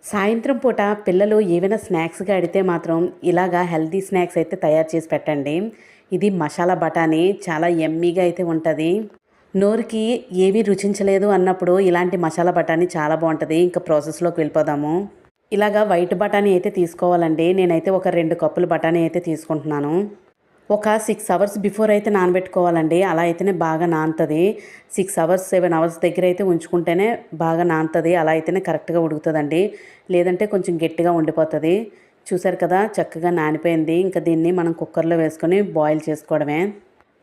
సాయంత్రం పూట పిల్లలు ఏవైనా స్నాక్స్గా అడిగితే మాత్రం ఇలాగా హెల్తీ స్నాక్స్ అయితే తయారు చేసి పెట్టండి. ఇది మసాలా బఠానీ చాలా యమ్మీగా అయితే ఉంటుంది. నోరుకి ఏవి రుచించలేదు అన్నప్పుడు ఇలాంటి మసాలా బఠానీ చాలా బాగుంటుంది. ఇంకా ప్రాసెస్లోకి వెళ్ళిపోదాము. ఇలాగా వైట్ బఠానీ అయితే తీసుకోవాలండి. నేనైతే ఒక 2 కప్పులు బఠానీ అయితే తీసుకుంటున్నాను. ఒక 6 అవర్స్ బిఫోర్ అయితే నానబెట్టుకోవాలండి. అలా అయితేనే బాగా నానుతుంది. 6 అవర్స్ 7 అవర్స్ దగ్గర అయితే ఉంచుకుంటేనే బాగా నానుతుంది. అలా అయితేనే కరెక్ట్గా ఉడుకుతుందండి. లేదంటే కొంచెం గట్టిగా ఉండిపోతుంది. చూసారు కదా, చక్కగా నానిపోయింది. ఇంకా దీన్ని మనం కుక్కర్లో వేసుకొని బాయిల్ చేసుకోవడమే.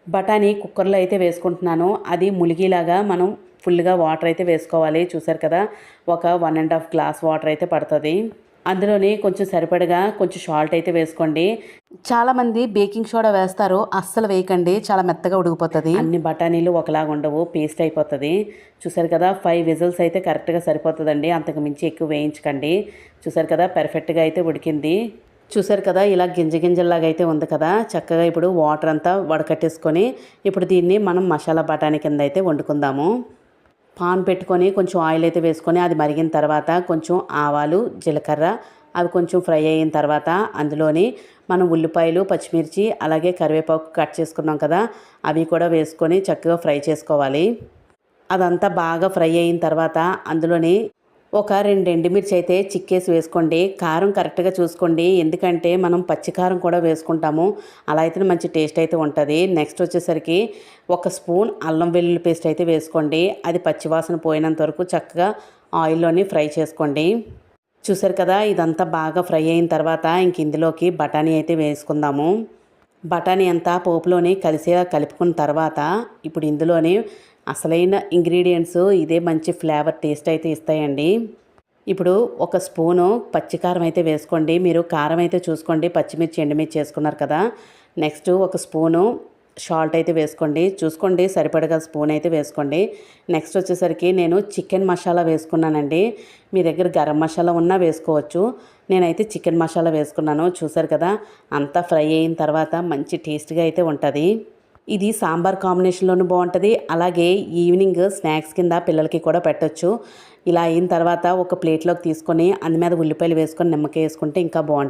బఠానీ కుక్కర్లో అయితే వేసుకుంటున్నాను. అది ములిగిలాగా మనం ఫుల్గా వాటర్ అయితే వేసుకోవాలి. చూసారు కదా, ఒక 1.5 గ్లాస్ వాటర్ అయితే పడుతుంది. అందులోని కొంచెం సరిపడగా కొంచెం సాల్ట్ అయితే వేసుకోండి. చాలామంది బేకింగ్ సోడా వేస్తారు. అస్సలు వేయకండి, చాలా మెత్తగా ఉడికిపోతుంది. అన్ని బఠానీలు ఒకలాగా ఉండవు, పేస్ట్ అయిపోతుంది. చూసారు కదా, 5 విజిల్స్ అయితే కరెక్ట్గా సరిపోతుందండి. అంతకు మించి ఎక్కువ వేయించకండి. చూసారు కదా, పర్ఫెక్ట్గా అయితే ఉడికింది. చూసారు కదా, ఇలా గింజ గింజల్లాగా అయితే ఉంది కదా. చక్కగా ఇప్పుడు వాటర్ అంతా వడకట్టేసుకొని ఇప్పుడు దీన్ని మనం మసాలా బఠానీ కింద అయితే వండుకుందాము. పాన్ పెట్టుకొని కొంచెం ఆయిల్ అయితే వేసుకొని అది మరిగిన తర్వాత కొంచెం ఆవాలు, జీలకర్ర అవి కొంచెం ఫ్రై అయిన తర్వాత అందులోని మనం ఉల్లిపాయలు, పచ్చిమిర్చి అలాగే కరివేపాకు కట్ చేసుకున్నాం కదా, అవి కూడా వేసుకొని చక్కగా ఫ్రై చేసుకోవాలి. అదంతా బాగా ఫ్రై అయిన తర్వాత అందులోని ఒక 2 ఎండుమిర్చి అయితే చిక్కేసి వేసుకోండి. కారం కరెక్ట్గా చూసుకోండి, ఎందుకంటే మనం పచ్చికారం కూడా వేసుకుంటాము. అలా అయితే మంచి టేస్ట్ అయితే ఉంటుంది. నెక్స్ట్ వచ్చేసరికి 1 స్పూన్ అల్లం వెల్లుల్లి పేస్ట్ అయితే వేసుకోండి. అది పచ్చివాసన పోయినంత వరకు చక్కగా ఆయిల్లోని ఫ్రై చేసుకోండి. చూసారు కదా, ఇదంతా బాగా ఫ్రై అయిన తర్వాత ఇంక ఇందులోకి బఠానీ అయితే వేసుకుందాము. బఠానీ అంతా పోపులోని కలిసేలా కలుపుకున్న తర్వాత ఇప్పుడు ఇందులోని అసలైన ఇంగ్రీడియంట్స్ ఇదే మంచి ఫ్లేవర్ టేస్ట్ అయితే ఇస్తాయండి. ఇప్పుడు 1 స్పూను పచ్చికారం అయితే వేసుకోండి. మీరు కారం అయితే చూసుకోండి, పచ్చిమిర్చి ఎండుమిర్చి వేసుకున్నారు కదా. నెక్స్ట్ 1 స్పూను సాల్ట్ అయితే వేసుకోండి, చూసుకోండి సరిపడగా స్పూన్ అయితే వేసుకోండి. నెక్స్ట్ వచ్చేసరికి నేను చికెన్ మసాలా వేసుకున్నానండి. మీ దగ్గర గరం మసాలా ఉన్నా వేసుకోవచ్చు. నేనైతే చికెన్ మసాలా వేసుకున్నాను. చూసారు కదా, అంతా ఫ్రై అయిన తర్వాత మంచి టేస్ట్గా అయితే ఉంటుంది. ఇది సాంబార్ కాంబినేషన్లోనూ బాగుంటుంది. అలాగే ఈవినింగ్ స్నాక్స్ కింద పిల్లలకి కూడా పెట్టచ్చు. ఇలా అయిన తర్వాత ఒక ప్లేట్లోకి తీసుకొని అందు మీద ఉల్లిపాయలు వేసుకొని నిమ్మకాయ వేసుకుంటే ఇంకా బాగుంటుంది.